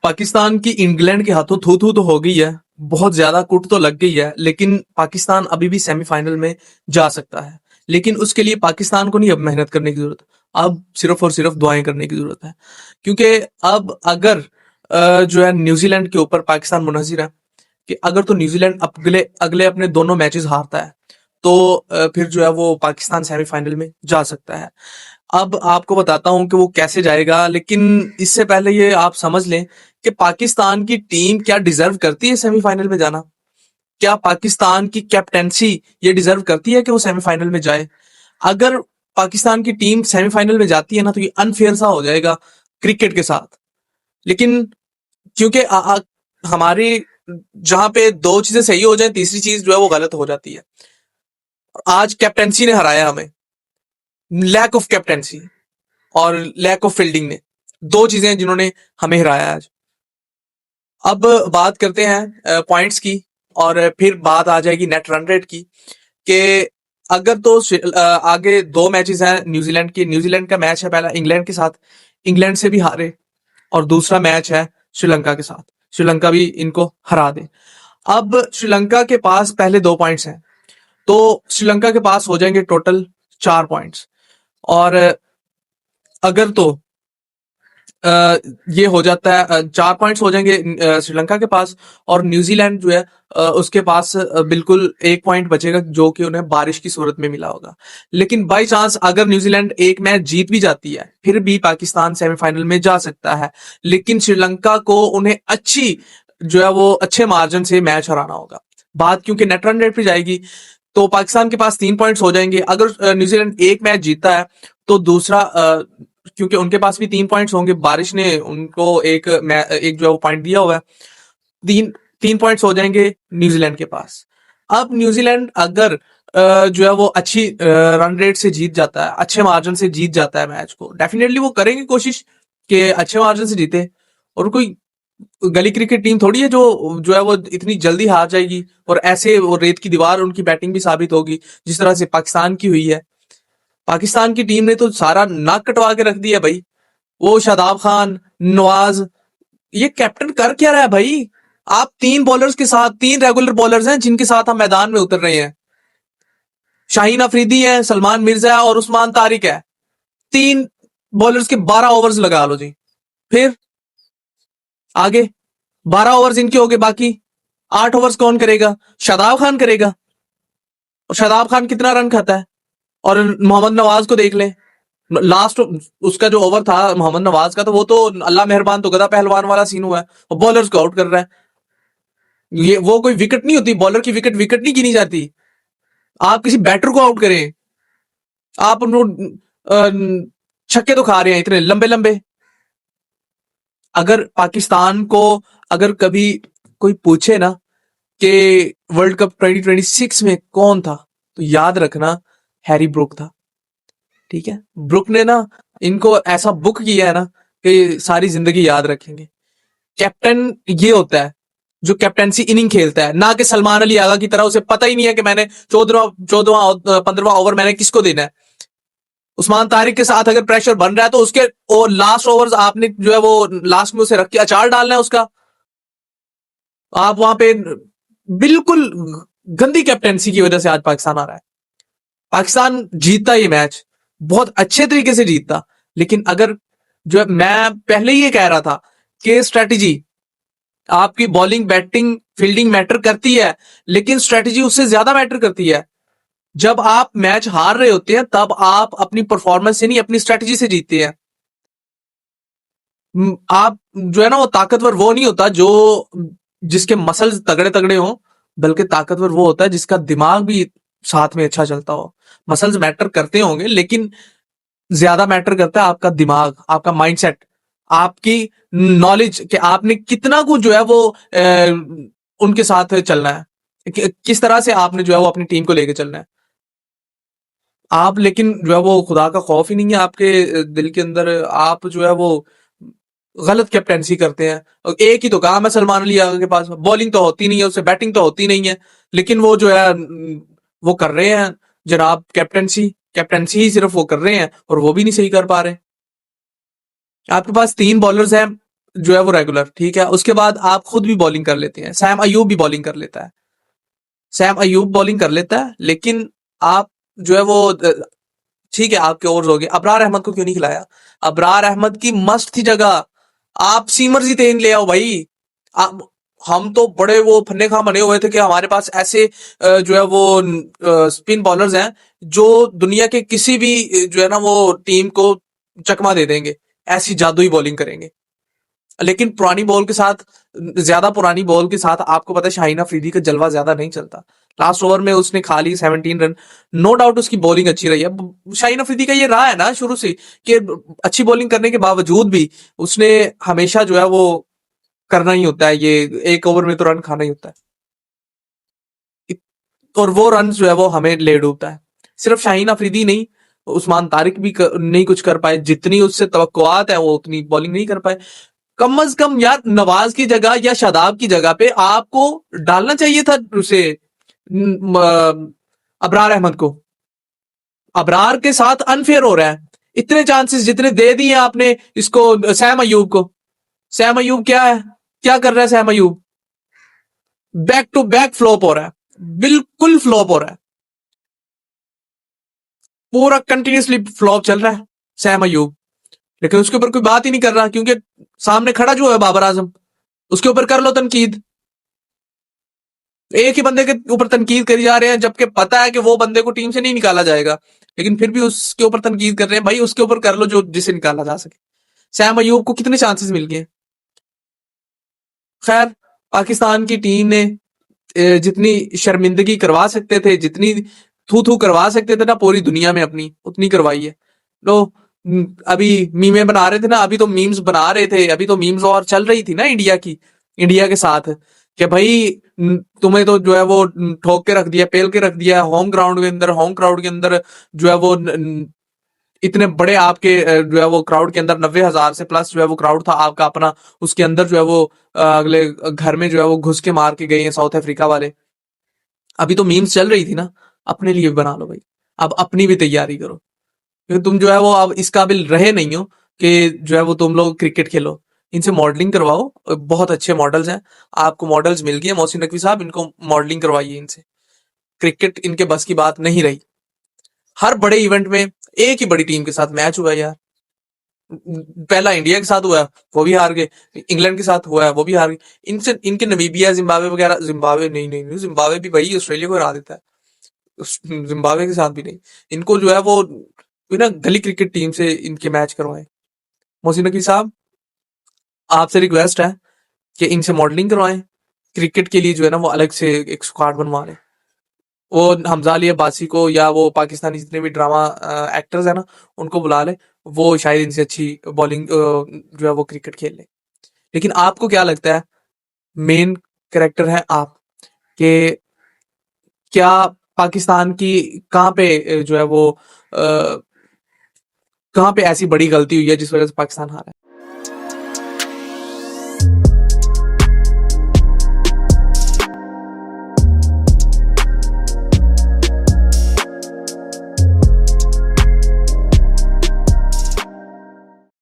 पाकिस्तान की इंग्लैंड के हाथों थू थू तो हो गई है, बहुत ज्यादा कुट तो लग गई है, लेकिन पाकिस्तान अभी भी सेमीफाइनल में जा सकता है। लेकिन उसके लिए पाकिस्तान को नहीं अब मेहनत करने की जरूरत, अब सिर्फ और सिर्फ दुआएं करने की जरूरत है। क्योंकि अब अगर जो है न्यूजीलैंड के ऊपर पाकिस्तान मुनहसिर है कि अगर तो न्यूजीलैंड अगले अगले अपने दोनों मैचेस हारता है तो फिर जो है वो पाकिस्तान सेमीफाइनल में जा सकता है। अब आपको बताता हूं कि वो कैसे जाएगा, लेकिन इससे पहले ये आप समझ लें कि पाकिस्तान की टीम क्या डिजर्व करती है सेमीफाइनल में जाना। क्या पाकिस्तान की कैप्टेंसी ये डिजर्व करती है कि वो सेमीफाइनल में जाए। अगर पाकिस्तान की टीम सेमीफाइनल में जाती है ना, तो ये अनफेयर सा हो जाएगा क्रिकेट के साथ। लेकिन क्योंकि हमारी जहां पे दो चीजें सही हो जाए, तीसरी चीज जो है वो गलत हो जाती है। आज कैप्टेंसी ने हराया हमें, लैक ऑफ कैप्टेंसी और लैक ऑफ फील्डिंग ने, दो चीजें हैं जिन्होंने हमें हराया आज। अब बात करते हैं पॉइंट्स की, और फिर बात आ जाएगी नेट रन रेट की कि अगर तो आगे दो मैचेस हैं न्यूजीलैंड की। न्यूजीलैंड का मैच है पहला इंग्लैंड के साथ, इंग्लैंड से भी हारे, और दूसरा मैच है श्रीलंका के साथ, श्रीलंका भी इनको हरा दे। अब श्रीलंका के पास पहले 2 पॉइंट्स हैं, तो श्रीलंका के पास हो जाएंगे टोटल 4 पॉइंट्स। और अगर तो ये हो जाता है, 4 पॉइंट्स हो जाएंगे श्रीलंका के पास, और न्यूजीलैंड जो है उसके पास बिल्कुल 1 पॉइंट बचेगा जो कि उन्हें बारिश की सूरत में मिला होगा। लेकिन बाई चांस अगर न्यूजीलैंड एक मैच जीत भी जाती है, फिर भी पाकिस्तान सेमीफाइनल में जा सकता है। लेकिन श्रीलंका को उन्हें अच्छी जो है वो अच्छे मार्जिन से मैच हराना होगा। बात क्योंकि नेट रन रेट पे जाएगी, तो पाकिस्तान के पास 3 पॉइंट्स हो जाएंगे। अगर न्यूजीलैंड एक मैच जीतता है तो दूसरा क्योंकि उनके पास भी 3 पॉइंट्स होंगे, बारिश ने उनको एक जो है वो पॉइंट दिया हुआ है, तीन 3 पॉइंट्स हो जाएंगे न्यूजीलैंड के पास। अब न्यूजीलैंड अगर जो है वो अच्छी रन रेट से जीत जाता है, अच्छे मार्जिन से जीत जाता है मैच को, डेफिनेटली वो करेंगे कोशिश कि अच्छे मार्जिन से जीते। और कोई गली क्रिकेट टीम थोड़ी है जो जो है वो इतनी जल्दी हार जाएगी, और ऐसे वो रेत की दीवार उनकी बैटिंग भी साबित होगी जिस तरह से पाकिस्तान की हुई है। पाकिस्तान की टीम ने तो सारा नाक कटवा के रख दिया भाई। वो शादाब खान, नवाज, ये कैप्टन कर क्या रहा है भाई। आप 3 बॉलर्स के साथ, 3 रेगुलर बॉलर्स हैं जिनके साथ हम मैदान में उतर रहे हैं। शाहीन अफरीदी है, सलमान मिर्जा है और उस्मान तारिक है। 3 बॉलर्स के 12 ओवर्स लगा लो जी। फिर आगे 12 ओवर्स इनके हो गए, बाकी 8 ओवर्स कौन करेगा? शादाब खान करेगा। और शादाब खान कितना रन खाता है? और मोहम्मद नवाज को देख ले, लास्ट उसका जो ओवर था मोहम्मद नवाज का, तो वो तो अल्लाह मेहरबान, तो गधा पहलवान वाला सीन हुआ है, और बॉलर्स को आउट कर रहा है। ये वो कोई विकेट नहीं होती, बॉलर की विकेट विकेट नहीं गिनी जाती। आप किसी बैटर को आउट करें, आप छक्के तो खा रहे हैं इतने लंबे लंबे। अगर पाकिस्तान को अगर कभी कोई पूछे ना कि वर्ल्ड कप 2026 में कौन था, तो याद रखना हैरी ब्रूक था। ठीक है, ब्रुक ने ना इनको ऐसा बुक किया है ना कि सारी जिंदगी याद रखेंगे। कैप्टन ये होता है जो कैप्टेंसी इनिंग खेलता है, ना कि सलमान अली आगा की तरह उसे पता ही नहीं है कि मैंने 15वां ओवर मैंने किसको देना है। उस्मान तारिक के साथ अगर प्रेशर बन रहा है तो उसके लास्ट ओवर्स आपने जो है वो लास्ट में उसे रख के अचार डालना है उसका। आप वहां पे बिल्कुल गंदी कैप्टेंसी की वजह से आज पाकिस्तान आ रहा है। पाकिस्तान जीतता ये मैच, बहुत अच्छे तरीके से जीतता, लेकिन अगर जो है, मैं पहले ही ये कह रहा था कि स्ट्रेटेजी, आपकी बॉलिंग, बैटिंग, फील्डिंग मैटर करती है, लेकिन स्ट्रेटेजी उससे ज्यादा मैटर करती है। जब आप मैच हार रहे होते हैं तब आप अपनी परफॉर्मेंस से नहीं, अपनी स्ट्रेटेजी से जीतते हैं। आप जो है ना वो ताकतवर वो नहीं होता जो जिसके मसल्स तगड़े तगड़े हो, बल्कि ताकतवर वो होता है जिसका दिमाग भी साथ में अच्छा चलता हो। मसल्स मैटर करते होंगे, लेकिन ज्यादा मैटर करता है आपका दिमाग, आपका माइंडसेट, आपकी नॉलेज, कि आपने कितना कुछ जो है वो उनके साथ चलना है, किस तरह से आपने जो है वो अपनी टीम को लेके चलना है। आप लेकिन जो है वो खुदा का खौफ ही नहीं है आपके दिल के अंदर। आप जो है वो गलत कैप्टेंसी करते हैं। और एक ही तो काम है सलमान अली आगा के पास, बॉलिंग तो होती नहीं है उससे, बैटिंग तो होती नहीं है, लेकिन वो जो है वो कर रहे हैं जनाब कैप्टेंसी, कैप्टेंसी ही सिर्फ वो कर रहे हैं, और वो भी नहीं सही कर पा रहे। आपके पास 3 बॉलर्स हैं, जो है वो रेगुलर, ठीक है। उसके बाद आप खुद भी बॉलिंग कर लेते हैं, सैम अयूब भी बॉलिंग कर लेता है, सैम अयूब बॉलिंग कर लेता है, लेकिन आप जो है वो ठीक है, आपके ओवर्स हो गए, अबरार अहमद को क्यों नहीं खिलाया? अबरार अहमद की मस्त थी जगह, आप सीमरजीत ले आओ भाई। आप, हम तो बड़े वो फन्ने खा बने हुए थे कि हमारे पास ऐसे जो है वो स्पिन बॉलर्स हैं जो दुनिया के किसी भी जो है ना वो टीम को चकमा दे देंगे, ऐसी जादुई बॉलिंग करेंगे। लेकिन पुरानी बॉल के साथ, ज्यादा पुरानी बॉल के साथ आपको पता है शाहीन अफरीदी का जलवा ज्यादा नहीं चलता। लास्ट ओवर में उसने खा ली 17 रन। नो डाउट उसकी बॉलिंग अच्छी रही है, शाहीन अफरीदी का ये रहा है ना शुरू से कि अच्छी बॉलिंग करने के बावजूद भी उसने हमेशा जो है वो करना ही होता है, ये एक ओवर में तो रन खाना ही होता है। और वो रन जो है वो हमें ले डूबता है। सिर्फ शाहीन अफरीदी नहीं, उस्मान तारिक भी नहीं कुछ कर पाए, जितनी उससे तवक्कुआत है वो उतनी बॉलिंग नहीं कर पाए। कम अज कम यार नवाज की जगह या शादाब की जगह पे आपको डालना चाहिए था उसे, अबरार अहमद को। अबरार के साथ अनफेयर हो रहा है, इतने चांसेस जितने दे दिए आपने इसको, सैम अयूब को। सैम अयूब क्या है, क्या कर रहा है Saim Ayub? Back to back flop हो रहा है, बिल्कुल फ्लॉप हो रहा है, पूरा कंटिन्यूसली फ्लॉप चल रहा है सैम अयूब। लेकिन उसके ऊपर कोई बात ही नहीं कर रहा, क्योंकि सामने खड़ा जो है बाबर आजम, उसके ऊपर कर लो तनकीद। एक ही बंदे के ऊपर तनकीद करी जा रहे हैं, जबकि पता है कि वो बंदे को टीम से नहीं निकाला जाएगा, लेकिन फिर भी उसके ऊपर तनकीद कर रहे हैं। भाई उसके ऊपर कर लो जो जिसे निकाला जा सके। सैम अयूब को कितने चांसेस मिल गए? खैर, पाकिस्तान की टीम ने जितनी शर्मिंदगी करवा सकते थे, जितनी थू थू करवा सकते थे ना पूरी दुनिया में अपनी, उतनी करवाई है। लो, अभी मीमे बना रहे थे ना, अभी तो मीम्स बना रहे थे, अभी तो मीम्स और चल रही थी ना इंडिया की, इंडिया के साथ, कि भाई तुम्हें तो जो है वो ठोक के रख दिया, पेल के रख दिया होम ग्राउंड के अंदर, होम क्राउड के अंदर जो है वो इतने बड़े आपके जो है वो क्राउड के अंदर 90,000 से प्लस जो है वो क्राउड था आपका अपना, उसके अंदर जो है वो अगले घर में जो है वो घुस के मार के गए हैं साउथ अफ्रीका वाले। अभी तो मीम्स चल रही थी ना, अपने लिए भी बना लो भाई, अब अपनी भी तैयारी करो, क्योंकि तुम जो है वो अब इस काबिल रहे नहीं हो कि जो है वो तुम लोग क्रिकेट खेलो। इनसे मॉडलिंग करवाओ, बहुत अच्छे मॉडल्स हैं, आपको मॉडल्स मिल गए मोहसिन नकवी साहब, इनको मॉडलिंग करवाइए इनसे। क्रिकेट इनके बस की बात नहीं रही। हर बड़े इवेंट में एक ही बड़ी टीम के साथ मैच हुआ है यार, पहला इंडिया के साथ हुआ है, वो भी हार गए, इंग्लैंड के साथ हुआ है, वो भी हार गए। इनसे इनके नमीबिया जिम्बाब्वे वगैरह, जिम्बाब्वे नहीं नहीं नहीं, जिम्बाब्वे भी वही ऑस्ट्रेलिया को हरा देता है, जिम्बाब्वे के साथ भी नहीं। इनको जो है वो ना गली क्रिकेट टीम से इनके मैच करवाएं। मोहसिन नकवी साहब, आपसे रिक्वेस्ट है कि इनसे मॉडलिंग करवाएं, क्रिकेट के लिए जो है ना वो अलग से एक स्क्वाड बनवा लें। वो हमजा अली अब्बासी को या वो पाकिस्तानी जितने भी ड्रामा एक्टर्स है ना, उनको बुला ले, वो शायद इनसे अच्छी बॉलिंग जो है वो क्रिकेट खेल ले। लेकिन आपको क्या लगता है, मेन कैरेक्टर है आप, कि क्या पाकिस्तान की कहाँ पे जो है वो कहाँ पे ऐसी बड़ी गलती हुई है जिस वजह से पाकिस्तान हारा है?